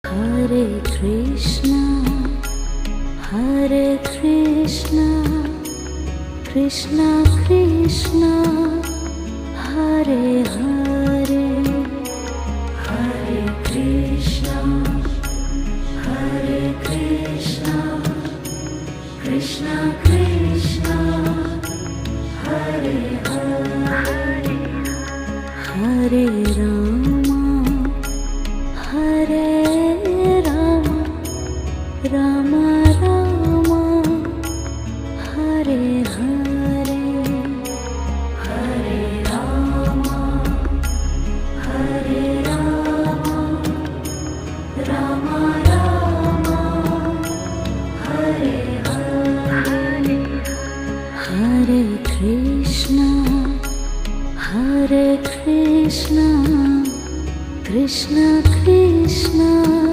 Hare Krishna, Hare Krishna, Krishna Krishna, Hare Hare, Hare Krishna, Hare Krishna, Krishna Krishna, Hare Hare, Hare Rama, Hare Rama, Rama Rama, Hare Hare, Hare Rama, Hare Rama, Rama Rama, Hare Hare, Hare Krishna, Hare Krishna, Krishna Krishna,